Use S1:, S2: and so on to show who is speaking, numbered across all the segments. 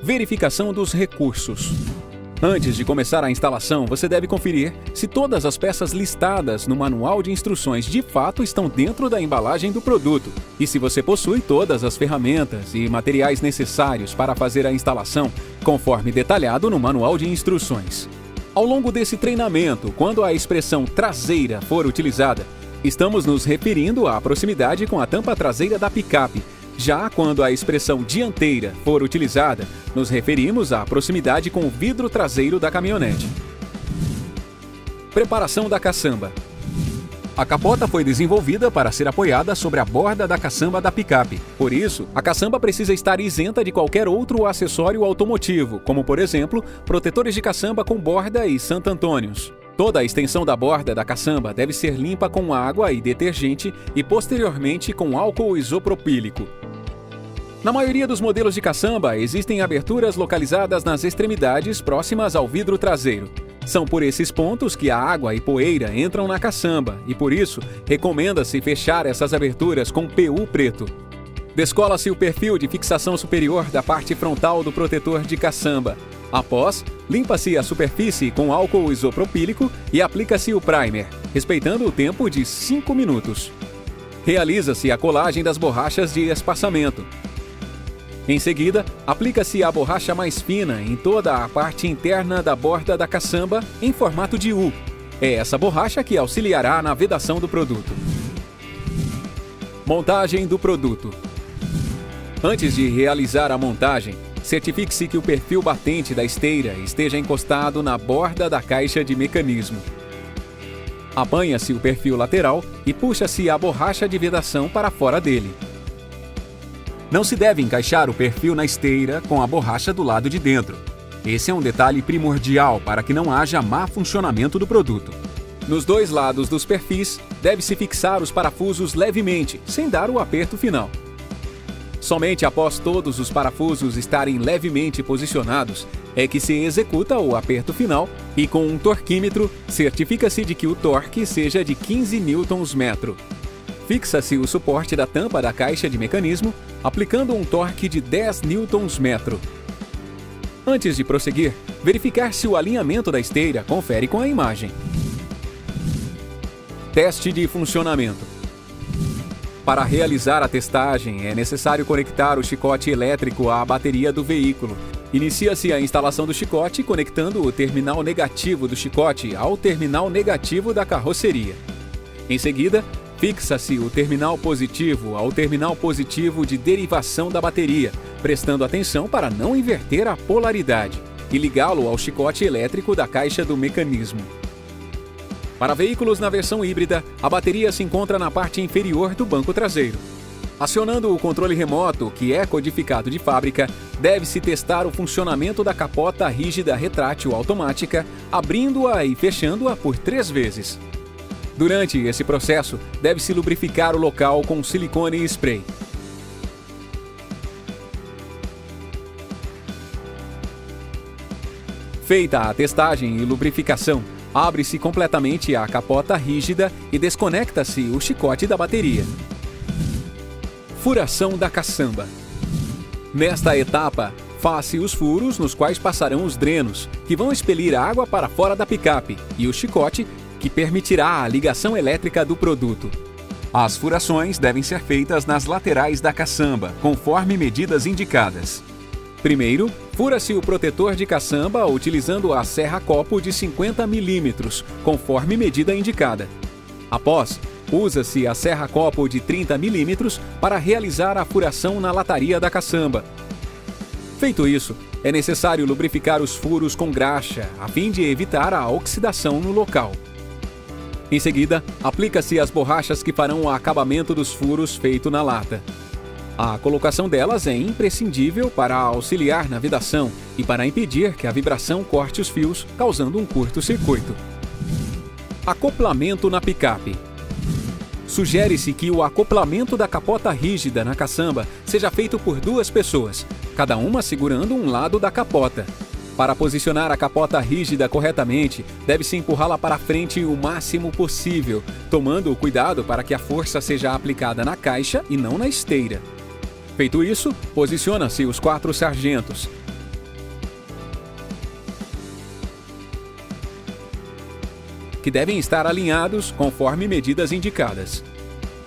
S1: Verificação dos recursos. Antes de começar a instalação, você deve conferir se todas as peças listadas no manual de instruções de fato estão dentro da embalagem do produto e se você possui todas as ferramentas e materiais necessários para fazer a instalação, conforme detalhado no manual de instruções. Ao longo desse treinamento, quando a expressão traseira for utilizada, estamos nos referindo à proximidade com a tampa traseira da picape. Já quando a expressão dianteira for utilizada, nos referimos à proximidade com o vidro traseiro da caminhonete. Preparação da caçamba. A capota foi desenvolvida para ser apoiada sobre a borda da caçamba da picape. Por isso, a caçamba precisa estar isenta de qualquer outro acessório automotivo, como por exemplo, protetores de caçamba com borda e Santo Antônios. Toda a extensão da borda da caçamba deve ser limpa com água e detergente e posteriormente com álcool isopropílico. Na maioria dos modelos de caçamba, existem aberturas localizadas nas extremidades próximas ao vidro traseiro. São por esses pontos que a água e poeira entram na caçamba e, por isso, recomenda-se fechar essas aberturas com PU preto. Descola-se o perfil de fixação superior da parte frontal do protetor de caçamba. Após, limpa-se a superfície com álcool isopropílico e aplica-se o primer, respeitando o tempo de 5 minutos. Realiza-se a colagem das borrachas de espaçamento. Em seguida, aplica-se a borracha mais fina em toda a parte interna da borda da caçamba em formato de U. É essa borracha que auxiliará na vedação do produto. Montagem do produto. Antes de realizar a montagem, certifique-se que o perfil batente da esteira esteja encostado na borda da caixa de mecanismo. Apanha-se o perfil lateral e puxa-se a borracha de vedação para fora dele. Não se deve encaixar o perfil na esteira com a borracha do lado de dentro. Esse é um detalhe primordial para que não haja má funcionamento do produto. Nos dois lados dos perfis, deve-se fixar os parafusos levemente, sem dar o aperto final. Somente após todos os parafusos estarem levemente posicionados, é que se executa o aperto final e com um torquímetro, certifica-se de que o torque seja de 15 Nm. Fixa-se o suporte da tampa da caixa de mecanismo, aplicando um torque de 10 Nm. Antes de prosseguir, verificar se o alinhamento da esteira confere com a imagem. Teste de funcionamento. Para realizar a testagem, é necessário conectar o chicote elétrico à bateria do veículo. Inicia-se a instalação do chicote conectando o terminal negativo do chicote ao terminal negativo da carroceria. Em seguida, fixa-se o terminal positivo ao terminal positivo de derivação da bateria, prestando atenção para não inverter a polaridade, e ligá-lo ao chicote elétrico da caixa do mecanismo. Para veículos na versão híbrida, a bateria se encontra na parte inferior do banco traseiro. Acionando o controle remoto, que é codificado de fábrica, deve-se testar o funcionamento da capota rígida retrátil automática, abrindo-a e fechando-a por 3 vezes. Durante esse processo, deve-se lubrificar o local com silicone spray. Feita a testagem e lubrificação, abre-se completamente a capota rígida e desconecta-se o chicote da bateria. Furação da caçamba. Nesta etapa, faz-se os furos nos quais passarão os drenos, que vão expelir água para fora da picape, e o chicote, que permitirá a ligação elétrica do produto. As furações devem ser feitas nas laterais da caçamba, conforme medidas indicadas. Primeiro, fura-se o protetor de caçamba utilizando a serra-copo de 50 mm, conforme medida indicada. Após, usa-se a serra-copo de 30 mm para realizar a furação na lataria da caçamba. Feito isso, é necessário lubrificar os furos com graxa, a fim de evitar a oxidação no local. Em seguida, aplica-se as borrachas que farão o acabamento dos furos feito na lata. A colocação delas é imprescindível para auxiliar na vedação e para impedir que a vibração corte os fios, causando um curto-circuito. Acoplamento na picape. Sugere-se que o acoplamento da capota rígida na caçamba seja feito por 2 pessoas, cada uma segurando um lado da capota. Para posicionar a capota rígida corretamente, deve-se empurrá-la para frente o máximo possível, tomando cuidado para que a força seja aplicada na caixa e não na esteira. Feito isso, posiciona-se os 4 sargentos. que devem estar alinhados conforme medidas indicadas.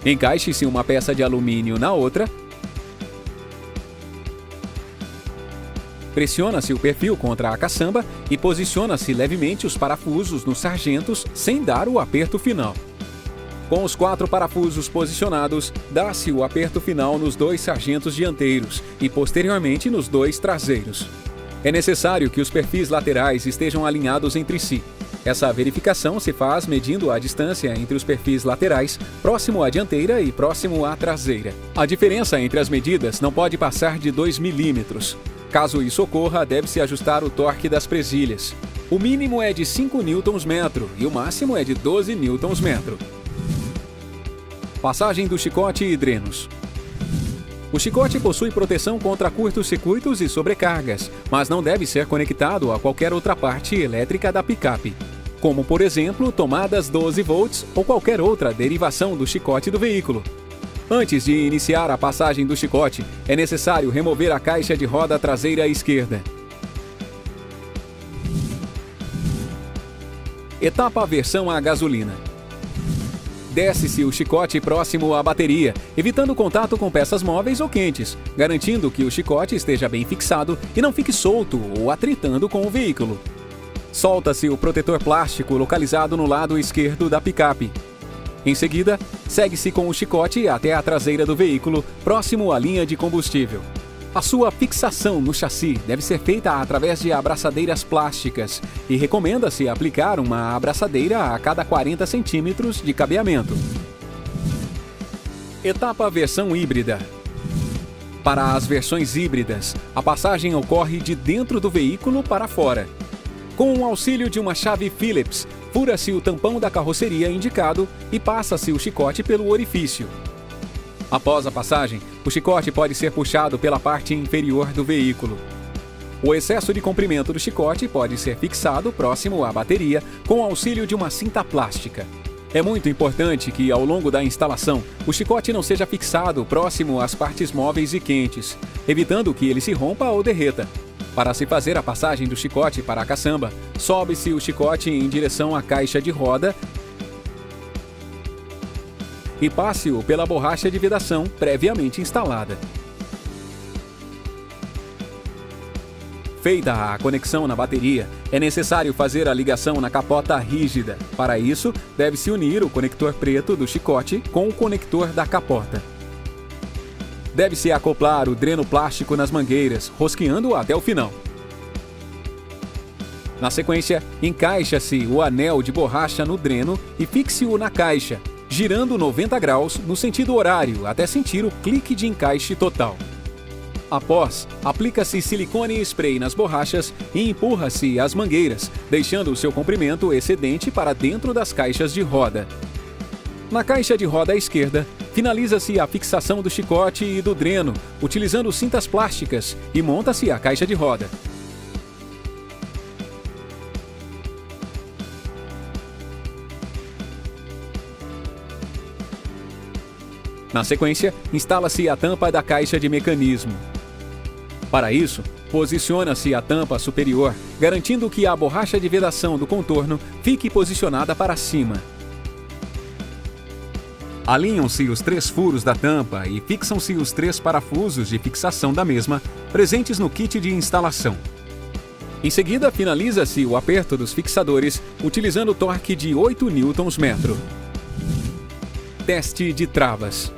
S1: Encaixe-se uma peça de alumínio na outra. Pressiona-se o perfil contra a caçamba e posiciona-se levemente os parafusos nos sargentos sem dar o aperto final. Com os 4 parafusos posicionados, dá-se o aperto final nos 2 sargentos dianteiros e posteriormente nos 2 traseiros. É necessário que os perfis laterais estejam alinhados entre si. Essa verificação se faz medindo a distância entre os perfis laterais, próximo à dianteira e próximo à traseira. A diferença entre as medidas não pode passar de 2 milímetros. Caso isso ocorra, deve-se ajustar o torque das presilhas. O mínimo é de 5 Nm e o máximo é de 12 Nm. Passagem do chicote e drenos. O chicote possui proteção contra curtos-circuitos e sobrecargas, mas não deve ser conectado a qualquer outra parte elétrica da picape, como por exemplo tomadas 12 volts ou qualquer outra derivação do chicote do veículo. Antes de iniciar a passagem do chicote, é necessário remover a caixa de roda traseira esquerda. Etapa versão a gasolina. Desce-se o chicote próximo à bateria, evitando contato com peças móveis ou quentes, garantindo que o chicote esteja bem fixado e não fique solto ou atritando com o veículo. Solta-se o protetor plástico localizado no lado esquerdo da picape. Em seguida, segue-se com o chicote até a traseira do veículo, próximo à linha de combustível. A sua fixação no chassi deve ser feita através de abraçadeiras plásticas e recomenda-se aplicar uma abraçadeira a cada 40 centímetros de cabeamento. Etapa versão híbrida. Para as versões híbridas, a passagem ocorre de dentro do veículo para fora. Com o auxílio de uma chave Phillips, fura-se o tampão da carroceria indicado e passa-se o chicote pelo orifício. Após a passagem, o chicote pode ser puxado pela parte inferior do veículo. O excesso de comprimento do chicote pode ser fixado próximo à bateria com o auxílio de uma cinta plástica. É muito importante que, ao longo da instalação, o chicote não seja fixado próximo às partes móveis e quentes, evitando que ele se rompa ou derreta. Para se fazer a passagem do chicote para a caçamba, sobe-se o chicote em direção à caixa de roda e passe-o pela borracha de vedação previamente instalada. Feita a conexão na bateria, é necessário fazer a ligação na capota rígida. Para isso, deve-se unir o conector preto do chicote com o conector da capota. Deve-se acoplar o dreno plástico nas mangueiras, rosqueando até o final. Na sequência, encaixa-se o anel de borracha no dreno e fixe-o na caixa, girando 90 graus no sentido horário até sentir o clique de encaixe total. Após, aplica-se silicone spray nas borrachas e empurra-se as mangueiras, deixando o seu comprimento excedente para dentro das caixas de roda. Na caixa de roda à esquerda, finaliza-se a fixação do chicote e do dreno, utilizando cintas plásticas, e monta-se a caixa de roda. Na sequência, instala-se a tampa da caixa de mecanismo. Para isso, posiciona-se a tampa superior, garantindo que a borracha de vedação do contorno fique posicionada para cima. Alinham-se os 3 furos da tampa e fixam-se os 3 parafusos de fixação da mesma, presentes no kit de instalação. Em seguida, finaliza-se o aperto dos fixadores, utilizando torque de 8 Nm. Teste de travas.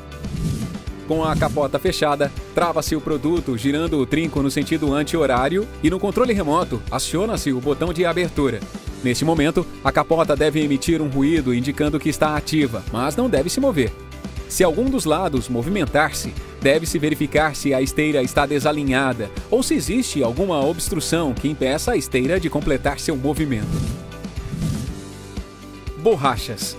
S1: Com a capota fechada, trava-se o produto girando o trinco no sentido anti-horário e no controle remoto aciona-se o botão de abertura. Neste momento, a capota deve emitir um ruído indicando que está ativa, mas não deve se mover. Se algum dos lados movimentar-se, deve-se verificar se a esteira está desalinhada ou se existe alguma obstrução que impeça a esteira de completar seu movimento. Borrachas.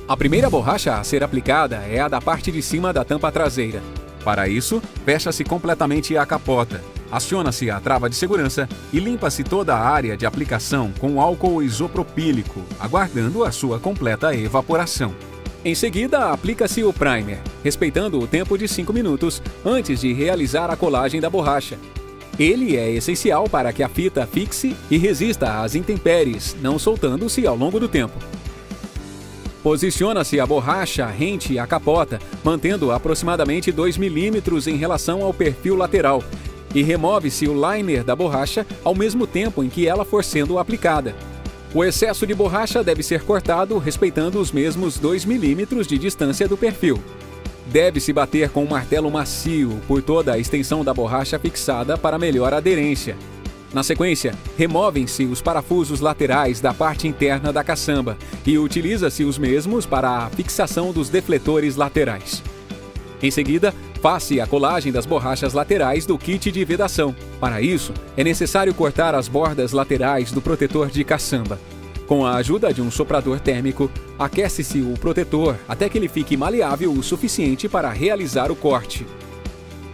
S1: A primeira borracha a ser aplicada é a da parte de cima da tampa traseira. Para isso, fecha-se completamente a capota, aciona-se a trava de segurança e limpa-se toda a área de aplicação com álcool isopropílico, aguardando a sua completa evaporação. Em seguida, aplica-se o primer, respeitando o tempo de 5 minutos antes de realizar a colagem da borracha. Ele é essencial para que a fita fixe e resista às intempéries, não soltando-se ao longo do tempo. Posiciona-se a borracha rente à capota, mantendo aproximadamente 2 mm em relação ao perfil lateral, e remove-se o liner da borracha ao mesmo tempo em que ela for sendo aplicada. O excesso de borracha deve ser cortado respeitando os mesmos 2 mm de distância do perfil. Deve-se bater com um martelo macio por toda a extensão da borracha fixada para melhor aderência. Na sequência, removem-se os parafusos laterais da parte interna da caçamba e utiliza-se os mesmos para a fixação dos defletores laterais. Em seguida, faz-se a colagem das borrachas laterais do kit de vedação. Para isso, é necessário cortar as bordas laterais do protetor de caçamba. Com a ajuda de um soprador térmico, aquece-se o protetor até que ele fique maleável o suficiente para realizar o corte.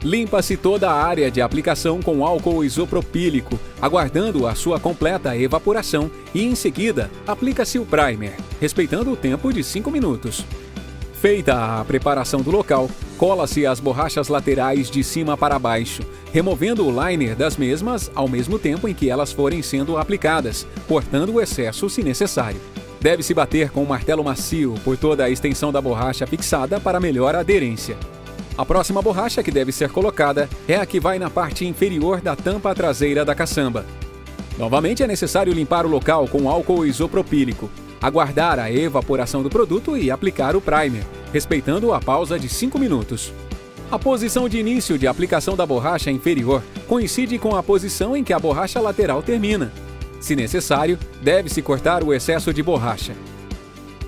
S1: Limpa-se toda a área de aplicação com álcool isopropílico, aguardando a sua completa evaporação e, em seguida, aplica-se o primer, respeitando o tempo de 5 minutos. Feita a preparação do local, cola-se as borrachas laterais de cima para baixo, removendo o liner das mesmas ao mesmo tempo em que elas forem sendo aplicadas, cortando o excesso se necessário. Deve-se bater com um martelo macio por toda a extensão da borracha fixada para melhor aderência. A próxima borracha que deve ser colocada é a que vai na parte inferior da tampa traseira da caçamba. Novamente é necessário limpar o local com álcool isopropílico, aguardar a evaporação do produto e aplicar o primer, respeitando a pausa de 5 minutos. A posição de início de aplicação da borracha inferior coincide com a posição em que a borracha lateral termina. Se necessário, deve-se cortar o excesso de borracha.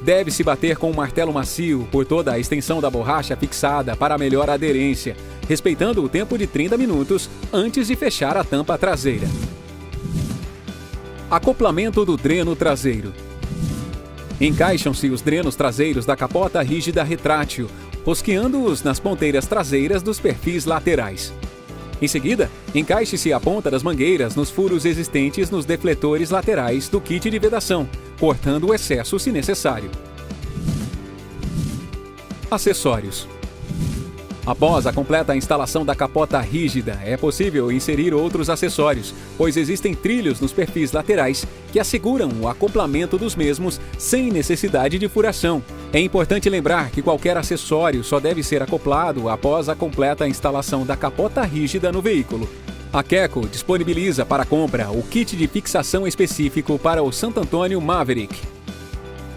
S1: Deve-se bater com um martelo macio por toda a extensão da borracha fixada para melhor aderência, respeitando o tempo de 30 minutos antes de fechar a tampa traseira. Acoplamento do dreno traseiro. Encaixam-se os drenos traseiros da capota rígida retrátil, rosqueando-os nas ponteiras traseiras dos perfis laterais. Em seguida, encaixe-se a ponta das mangueiras nos furos existentes nos defletores laterais do kit de vedação, cortando o excesso se necessário. Acessórios. Após a completa instalação da capota rígida, é possível inserir outros acessórios, pois existem trilhos nos perfis laterais que asseguram o acoplamento dos mesmos sem necessidade de furação. É importante lembrar que qualquer acessório só deve ser acoplado após a completa instalação da capota rígida no veículo. A Keco disponibiliza para compra o kit de fixação específico para o Santo Antônio Maverick.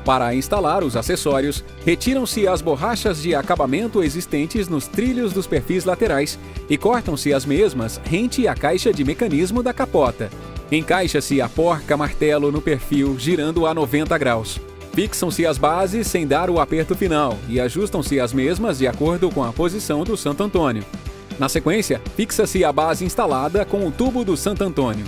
S1: Para instalar os acessórios, retiram-se as borrachas de acabamento existentes nos trilhos dos perfis laterais e cortam-se as mesmas rente à caixa de mecanismo da capota. Encaixa-se a porca-martelo no perfil, girando a 90 graus. Fixam-se as bases sem dar o aperto final e ajustam-se as mesmas de acordo com a posição do Santo Antônio. Na sequência, fixa-se a base instalada com o tubo do Santo Antônio.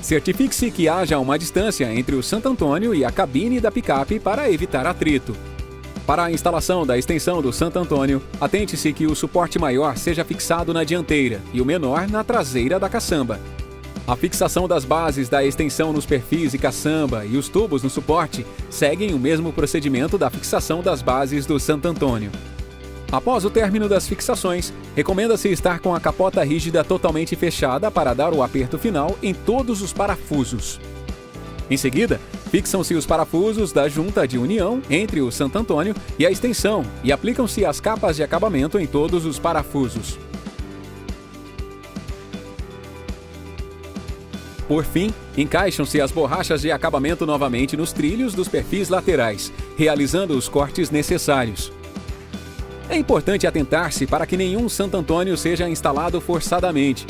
S1: Certifique-se que haja uma distância entre o Santo Antônio e a cabine da picape para evitar atrito. Para a instalação da extensão do Santo Antônio, atente-se que o suporte maior seja fixado na dianteira e o menor na traseira da caçamba. A fixação das bases da extensão nos perfis e caçamba e os tubos no suporte seguem o mesmo procedimento da fixação das bases do Santo Antônio. Após o término das fixações, recomenda-se estar com a capota rígida totalmente fechada para dar o aperto final em todos os parafusos. Em seguida, fixam-se os parafusos da junta de união entre o Santo Antônio e a extensão e aplicam-se as capas de acabamento em todos os parafusos. Por fim, encaixam-se as borrachas de acabamento novamente nos trilhos dos perfis laterais, realizando os cortes necessários. É importante atentar-se para que nenhum Santo Antônio seja instalado forçadamente.